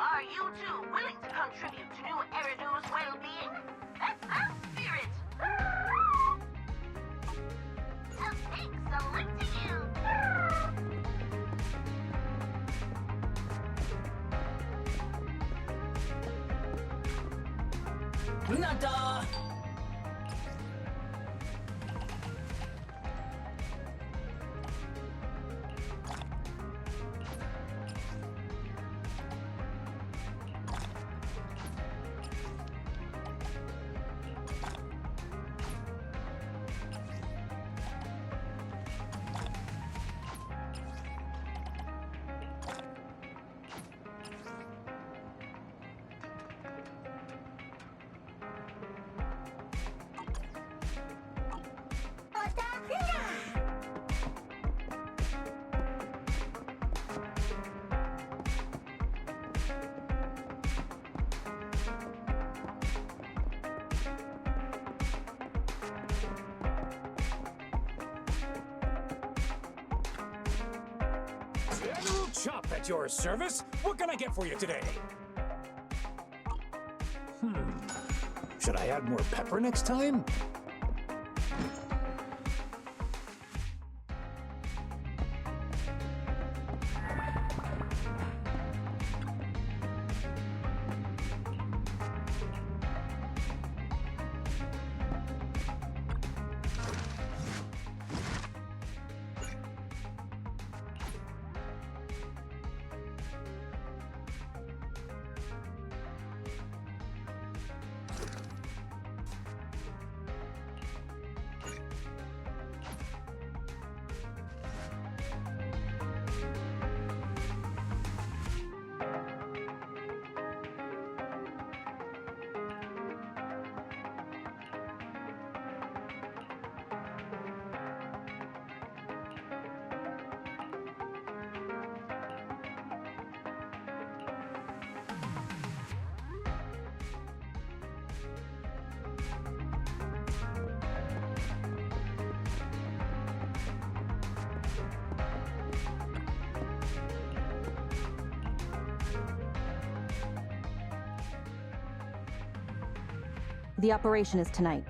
Are you two willing to contribute to New Eridu's well-being? That's our spirit! So big salute to you! Nada! Chop at your service. What can I get for you today? Should I add more pepper next time? The operation is tonight.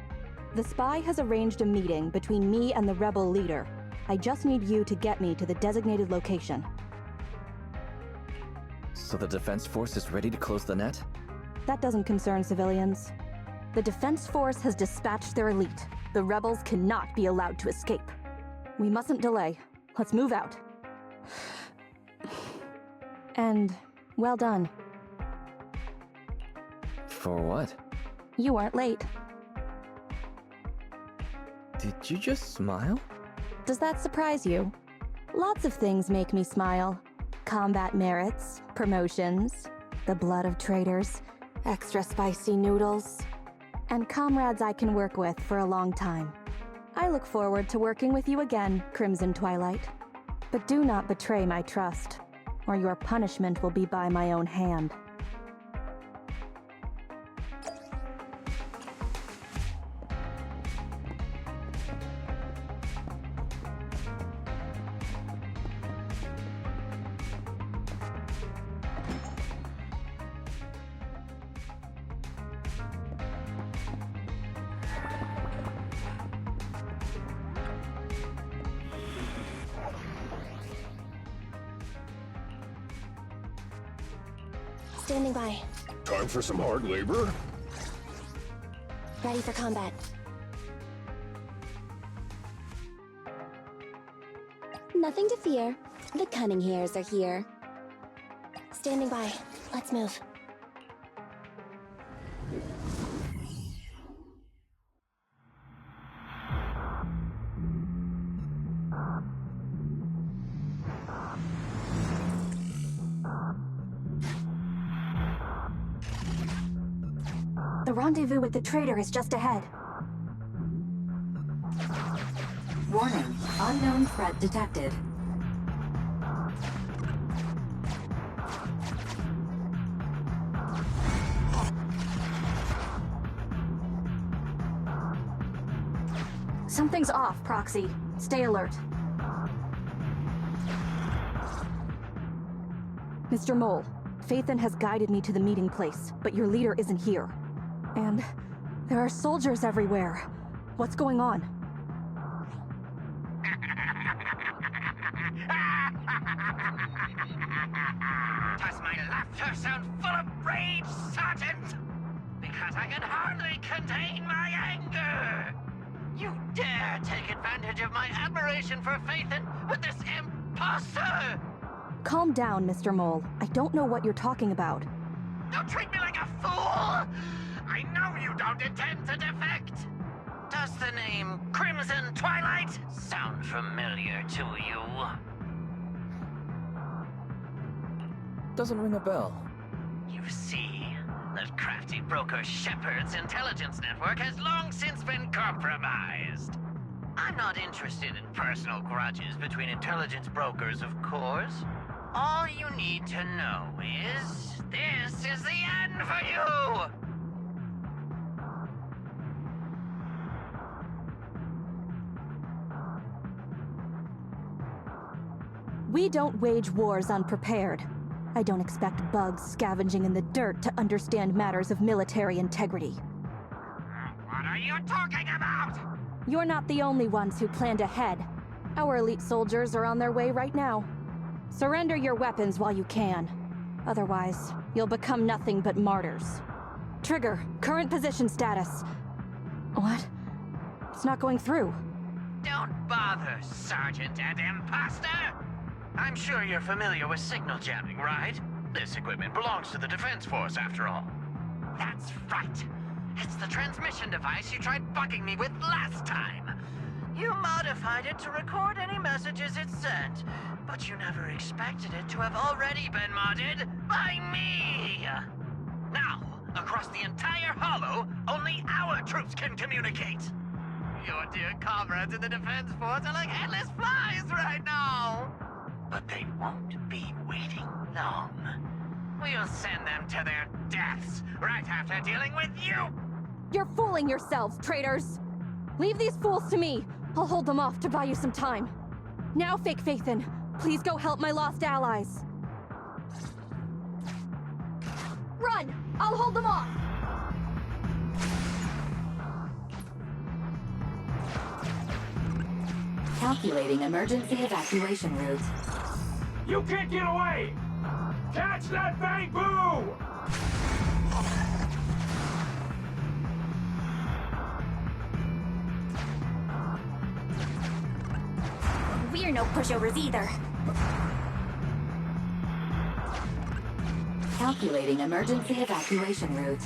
The spy has arranged a meeting between me and the rebel leader. I just need you to get me to the designated location. So the defense force is ready to close the net? That doesn't concern civilians. The defense force has dispatched their elite. The rebels cannot be allowed to escape. We mustn't delay. Let's move out. And well done. For what? You weren't late. Did you just smile? Does that surprise you? Lots of things make me smile. Combat merits, promotions, the blood of traitors, extra spicy noodles, and comrades I can work with for a long time. I look forward to working with you again, Crimson Twilight. But do not betray my trust, or your punishment will be by my own hand. Standing by. Time for some hard labor? Ready for combat. Nothing to fear. The cunning hairs are here. Standing by. Let's move. The rendezvous with the traitor is just ahead. Warning, unknown threat detected. Something's off, Proxy. Stay alert. Mr. Mole, Phaethon has guided me to the meeting place, but your leader isn't here. And there are soldiers everywhere. What's going on? Does my laughter sound full of rage, Sergeant? Because I can hardly contain my anger! You dare take advantage of my admiration for Phaethon with this imposter! Calm down, Mr. Mole. I don't know what you're talking about. Don't treat me like a fool! I know you don't intend to defect! Does the name Crimson Twilight sound familiar to you? Doesn't ring a bell. You see, that crafty broker Shepard's intelligence network has long since been compromised. I'm not interested in personal grudges between intelligence brokers, of course. All you need to know is, this is the end for you! We don't wage wars unprepared. I don't expect bugs scavenging in the dirt to understand matters of military integrity. What are you talking about? You're not the only ones who planned ahead. Our elite soldiers are on their way right now. Surrender your weapons while you can. Otherwise, you'll become nothing but martyrs. Trigger, current position status. What? It's not going through. Don't bother, Sergeant and Imposter! I'm sure you're familiar with signal jamming, right? This equipment belongs to the Defense Force, after all. That's right. It's the transmission device you tried bugging me with last time. You modified it to record any messages it sent, but you never expected it to have already been modded by me! Now, across the entire Hollow, only our troops can communicate! Your dear comrades in the Defense Force are like headless flies right now! But they won't be waiting long. We'll send them to their deaths right after dealing with you! You're fooling yourselves, traitors! Leave these fools to me! I'll hold them off to buy you some time. Now, fake Phaethon, please go help my lost allies. Run! I'll hold them off! Calculating emergency evacuation route. You can't get away! Catch that bamboo! We're no pushovers either. Calculating emergency evacuation route.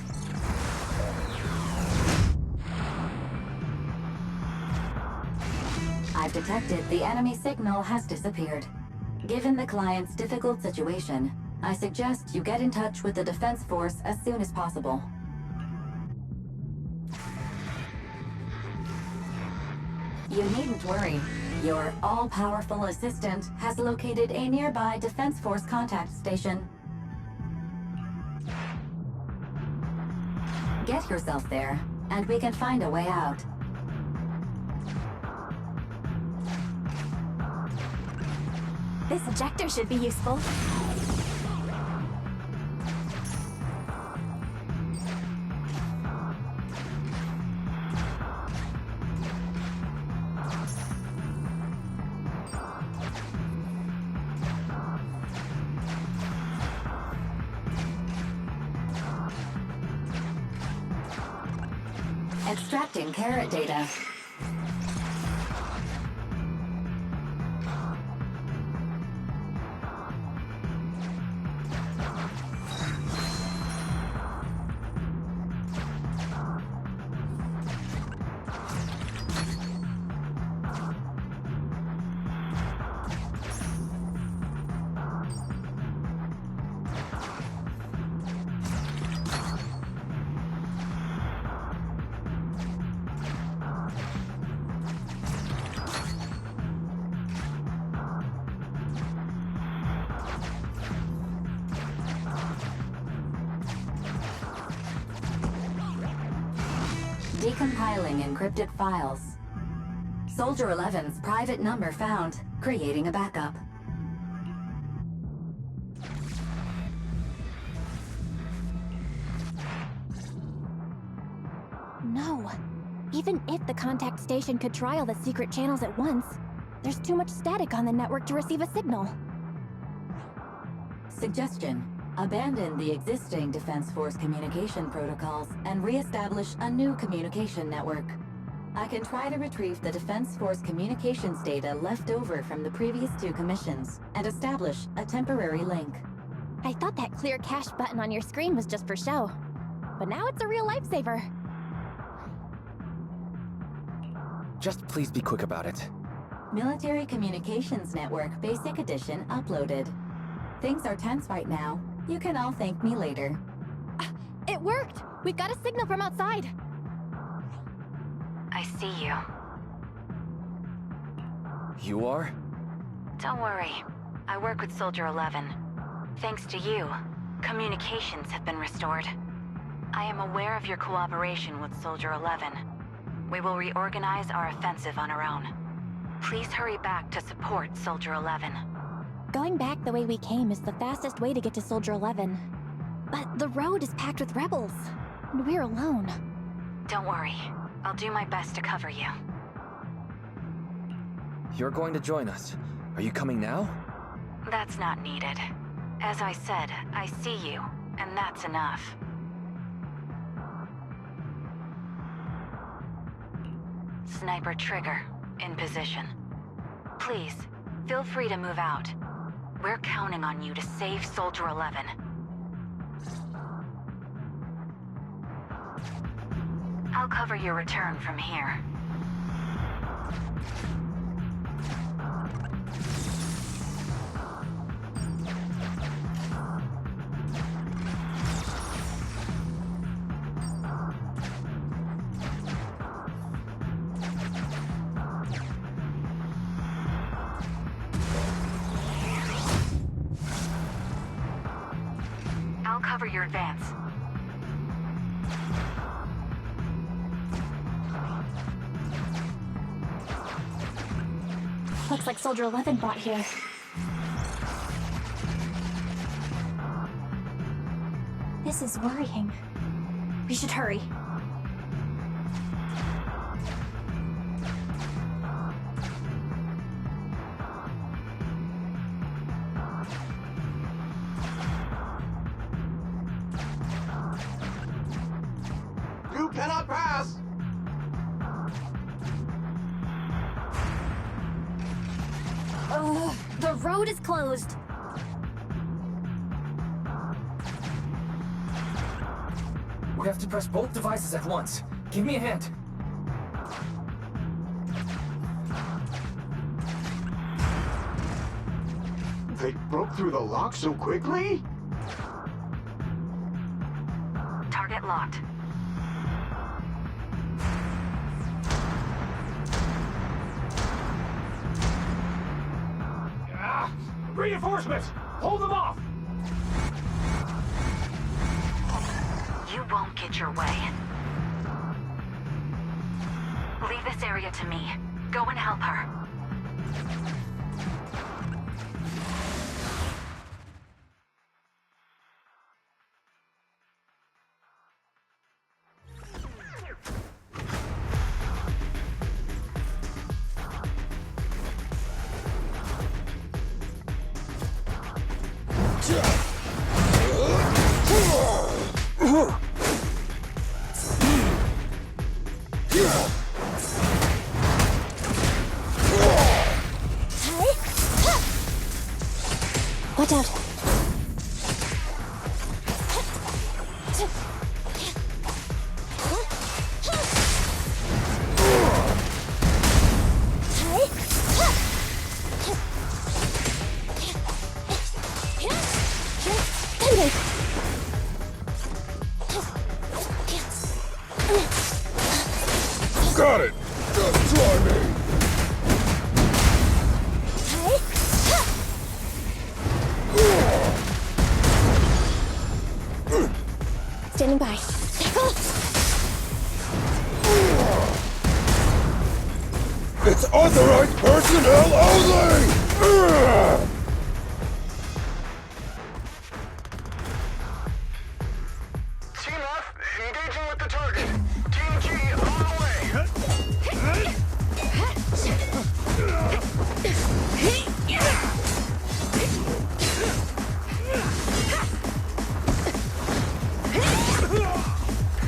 I've detected the enemy signal has disappeared. Given the client's difficult situation, I suggest you get in touch with the Defense Force as soon as possible. You needn't worry. Your all-powerful assistant has located a nearby Defense Force contact station. Get yourself there, and we can find a way out. This ejector should be useful. Extracting carrot data. Decompiling encrypted files. Soldier 11's private number found, creating a backup. No. Even if the contact station could try all the secret channels at once, there's too much static on the network to receive a signal. Suggestion: abandon the existing Defense Force communication protocols and re-establish a new communication network. I can try to retrieve the Defense Force communications data left over from the previous 2 commissions and establish a temporary link. I thought that clear cache button on your screen was just for show, but now it's a real lifesaver. Just please be quick about it. Military Communications Network Basic Edition uploaded. Things are tense right now. You can all thank me later. It worked! We've got a signal from outside! I see you. You are? Don't worry. I work with Soldier 11. Thanks to you, communications have been restored. I am aware of your cooperation with Soldier 11. We will reorganize our offensive on our own. Please hurry back to support Soldier 11. Going back the way we came is the fastest way to get to Soldier 11. But the road is packed with rebels, and we're alone. Don't worry. I'll do my best to cover you. You're going to join us. Are you coming now? That's not needed. As I said, I see you, and that's enough. Sniper trigger, in position. Please, feel free to move out. We're counting on you to save Soldier 11. I'll cover your return from here. I'll cover your advance. Looks like Soldier 11 bought here. This is worrying. We should hurry. You cannot pass! The road is closed. We have to press both devices at once. Give me a hand. They broke through the lock so quickly? Target locked. Reinforcements! Hold them off! You won't get your way. Leave this area to me. Go and help her. Watch out. Got it! Try me! Standing by. It's To authorized personnel only! Team F, engaging with the target. Team G, on the way.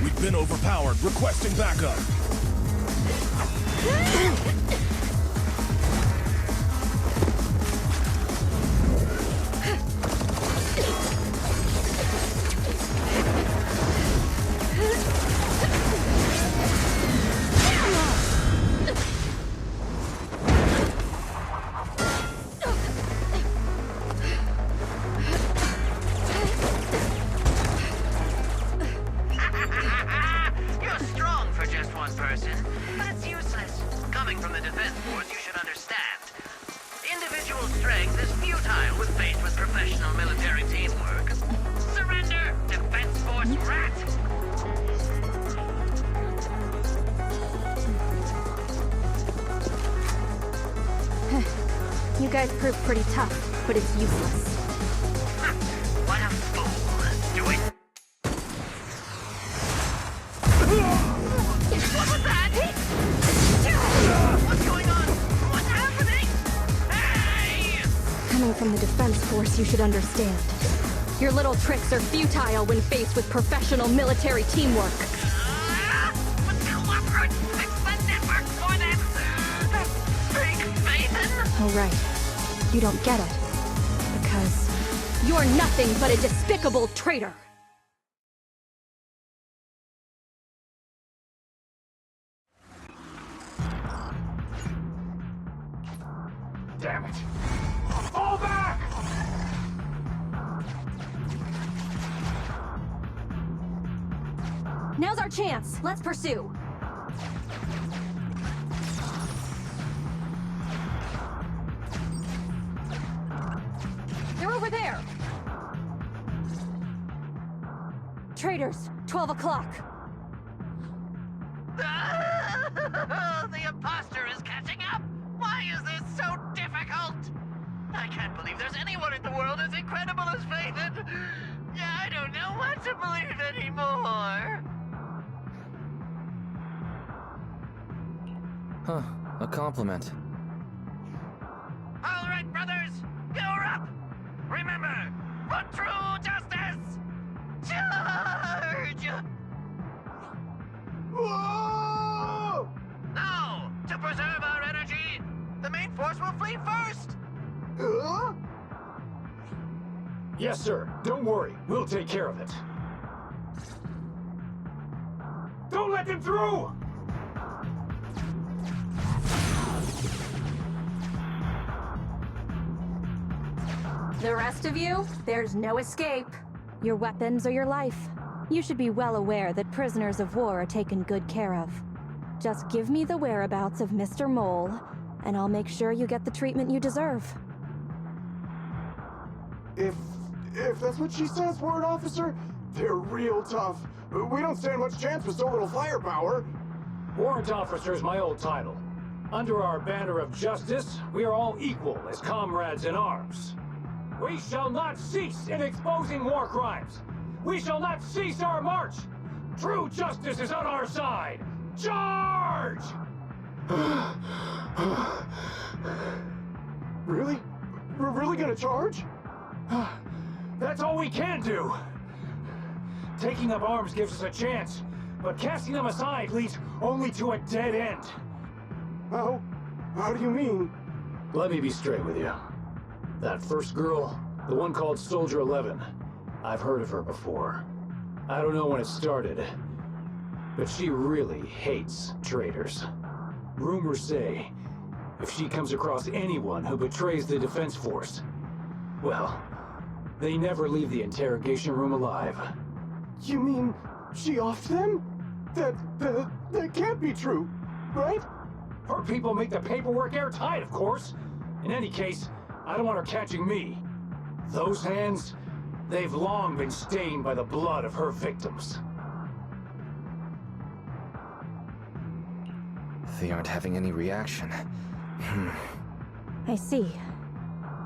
We've been overpowered. Requesting backup. You're strong for just one person, but it's useless. Coming from the Defense Force, you should understand. Individual strength is futile when faced with professional military teamwork. Surrender, Defense Force rat! You guys proved pretty tough, but it's useless. What a fool. Do it. What was that? What's going on? What's happening? Hey! Coming from the Defense Force, you should understand. Your little tricks are futile when faced with professional military teamwork. But cooperate, fix the network for them. That fake Phaethon. Oh, right. You don't get it. Because you're nothing but a despicable traitor. Damn it! Fall back! Now's our chance. Let's pursue. They're over there. Traitors, 12 o'clock. The imposter is catching up! Why is this so difficult? I can't believe there's anyone in the world as incredible as Phaethon! Yeah, I don't know what to believe anymore! Huh, a compliment. Alright, brothers, you're up! Remember, for true justice! Charge! Whoa! Now, to preserve our energy, the main force will flee first! Yes, sir. Don't worry. We'll take care of it. Don't let them through! The rest of you, there's no escape. Your weapons or your life. You should be well aware that prisoners of war are taken good care of. Just give me the whereabouts of Mr. Mole, and I'll make sure you get the treatment you deserve. If that's what she says, Warrant Officer, they're real tough. We don't stand much chance with so little firepower. Warrant Officer is my old title. Under our banner of justice, we are all equal as comrades in arms. We shall not cease in exposing war crimes. We shall not cease our march. True justice is on our side. Charge! Really? We're really gonna charge? That's all we can do. Taking up arms gives us a chance, but casting them aside leads only to a dead end. How do you mean? Let me be straight with you. That first girl, the one called Soldier 11, I've heard of her before. I don't know when it started, but she really hates traitors. Rumors say, if she comes across anyone who betrays the Defense Force, well, they never leave the interrogation room alive. You mean she offed them? That can't be true, right? Her people make the paperwork airtight, of course. In any case, I don't want her catching me. Those hands, they've long been stained by the blood of her victims. They aren't having any reaction. I see.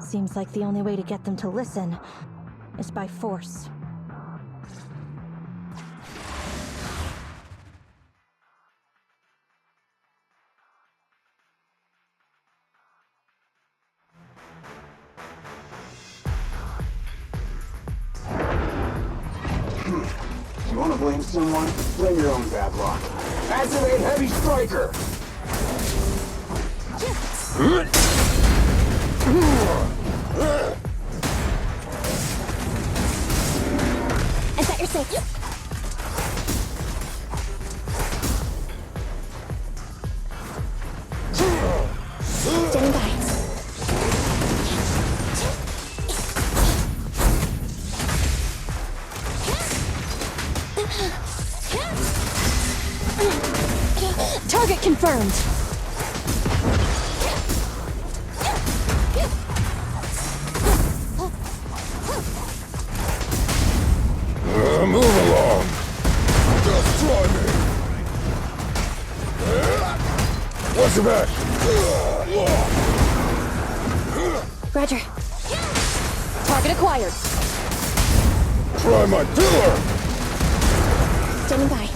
Seems like the only way to get them to listen is by force. You wanna blame someone? Blame your own bad luck. Activate Heavy Striker! Is that your safe? Standing by. Target confirmed. Move along. Just try me. Watch your back. Roger. Target acquired. Try my pillar. Standing by.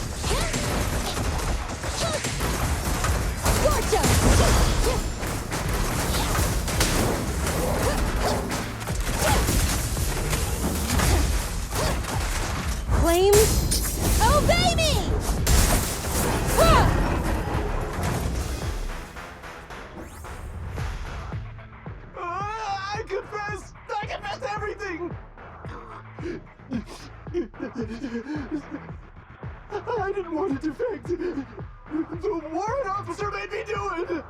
Scorch 'em! Flame? Obey me! I confess! I confess everything! I didn't want to defect. The warrant officer made me do it!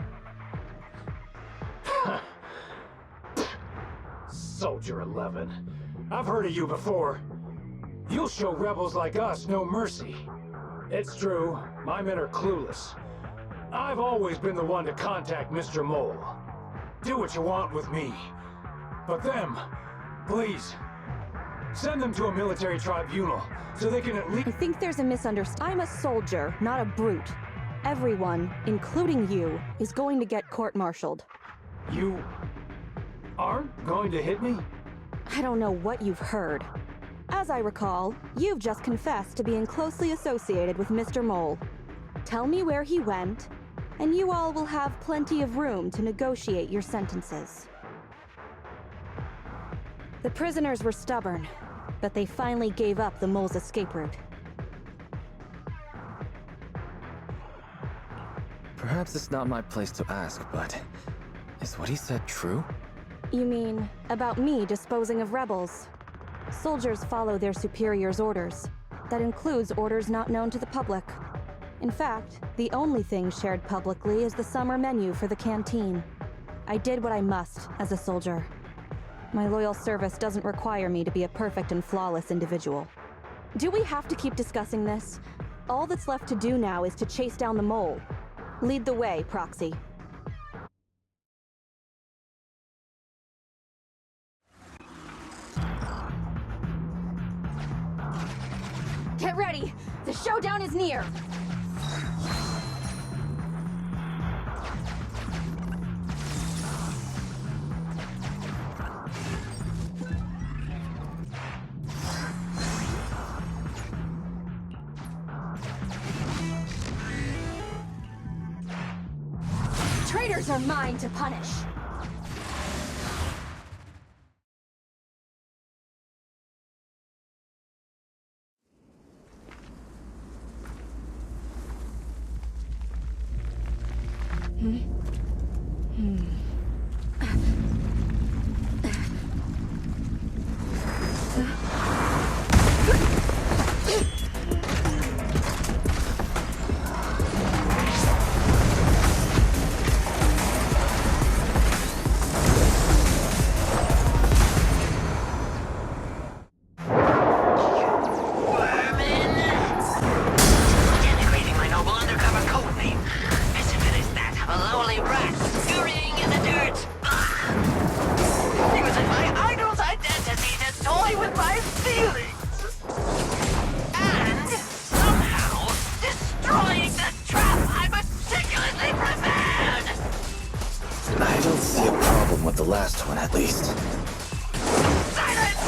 Soldier 11. I've heard of you before. You'll show rebels like us no mercy. It's true, my men are clueless. I've always been the one to contact Mr. Mole. Do what you want with me. But them, please, send them to a military tribunal so they can at least— I think there's a misunderstanding. I'm a soldier, not a brute. Everyone, including you, is going to get court-martialed. You aren't going to hit me? I don't know what you've heard. As I recall, you've just confessed to being closely associated with Mr. Mole. Tell me where he went, and you all will have plenty of room to negotiate your sentences. The prisoners were stubborn, but they finally gave up the Mole's escape route. Perhaps it's not my place to ask, but is what he said true? You mean, about me disposing of rebels? Soldiers follow their superiors' orders. That includes orders not known to the public. In fact, the only thing shared publicly is the summer menu for the canteen. I did what I must as a soldier. My loyal service doesn't require me to be a perfect and flawless individual. Do we have to keep discussing this? All that's left to do now is to chase down the Mole. Lead the way, Proxy. Get ready! The showdown is near! Traitors are mine to punish! last one at least. Silence!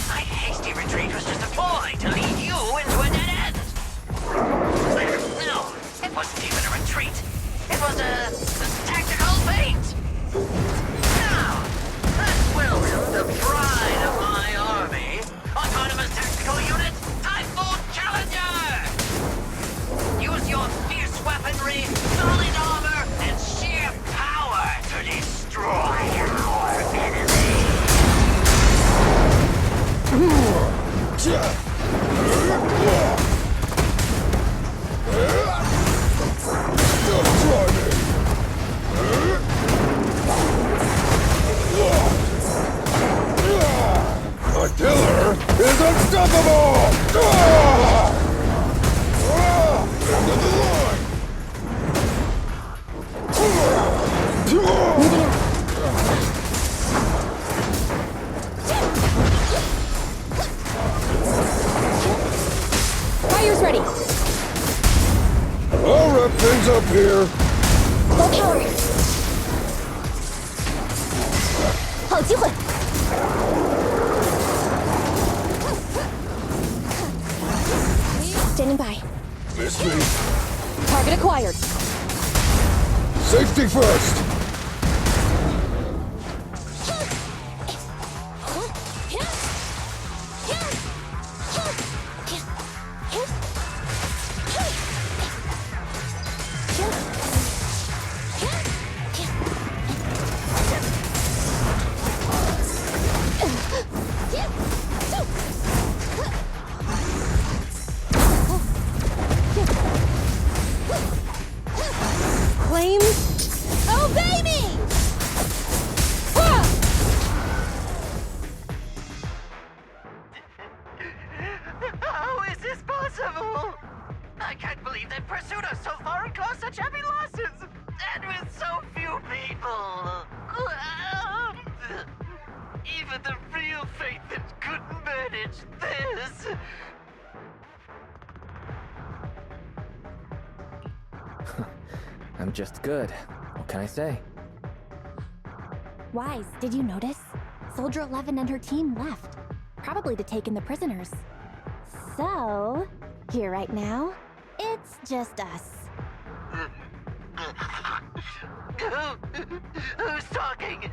My hasty retreat was just a ploy to lead you into a dead end. No, it wasn't even a retreat. It was a tactical feint. Now, let's welcome the pride of my army, Autonomous Tactical Unit, Typhoon Challenger! Use your fierce weaponry, solid armor, and sheer power to destroy our enemy! The killer is unstoppable! End of the line! Fire's ready. I'll wrap things up here. Full power. 好机会。Standing by. Miss me. Target acquired. Safety first. Flames. Obey me! How is this possible? I can't believe they pursued us so far and caused such heavy losses! And with so few people! Even the real Phaethon couldn't manage this! I'm just good. What can I say? Wise, did you notice? Soldier 11 and her team left. Probably to take in the prisoners. So, here right now, it's just us. Who's talking?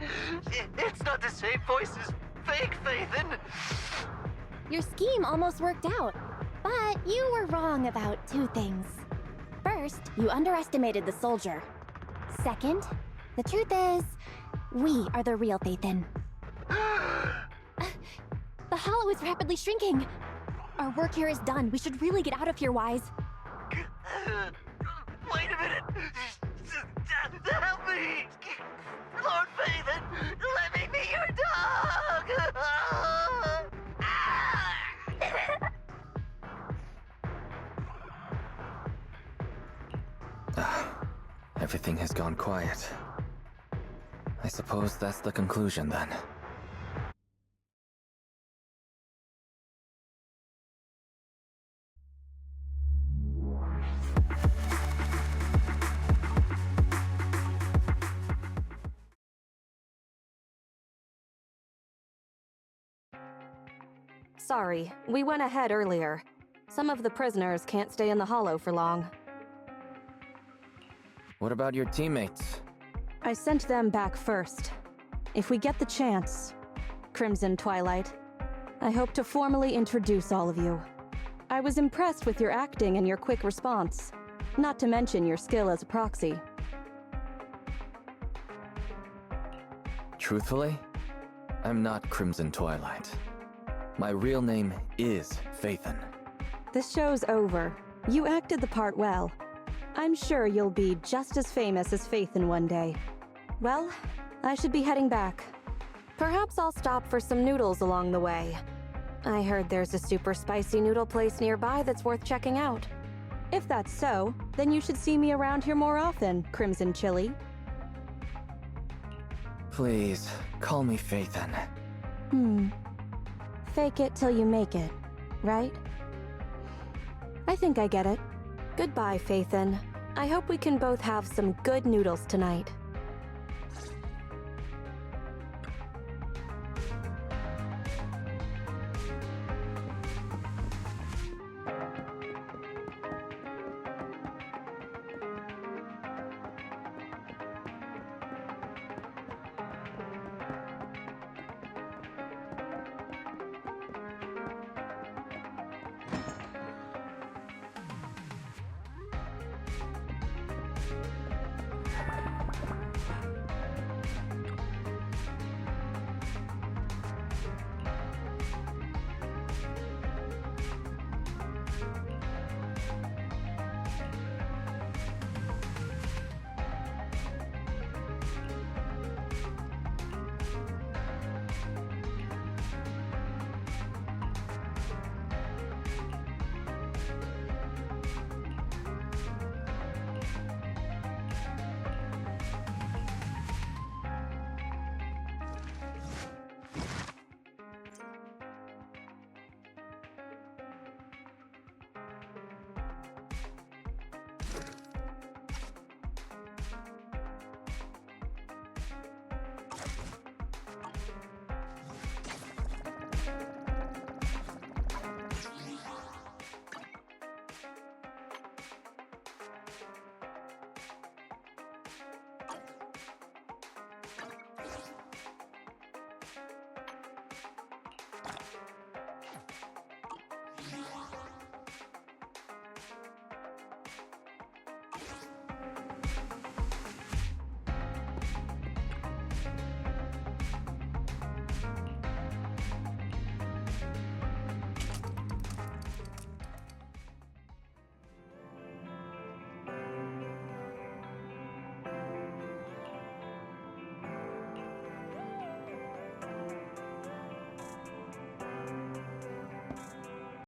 It's not the same voice as fake Phaethon! Your scheme almost worked out, but you were wrong about two things. First, you underestimated the soldier. Second, the truth is, we are the real Phaethon. The hollow is rapidly shrinking. Our work here is done. We should really get out of here, Wise. Wait a minute! Help me! Lord Phaethon, let me be your dog! Everything has gone quiet. I suppose that's the conclusion then. Sorry, we went ahead earlier. Some of the prisoners can't stay in the hollow for long. What about your teammates? I sent them back first. If we get the chance, Crimson Twilight, I hope to formally introduce all of you. I was impressed with your acting and your quick response, not to mention your skill as a proxy. Truthfully, I'm not Crimson Twilight. My real name is Phaethon. This show's over. You acted the part well. I'm sure you'll be just as famous as Phaethon one day. Well, I should be heading back. Perhaps I'll stop for some noodles along the way. I heard there's a super spicy noodle place nearby that's worth checking out. If that's so, then you should see me around here more often, Crimson Chili. Please, call me Phaethon. Fake it till you make it, right? I think I get it. Goodbye, Phaethon. I hope we can both have some good noodles tonight.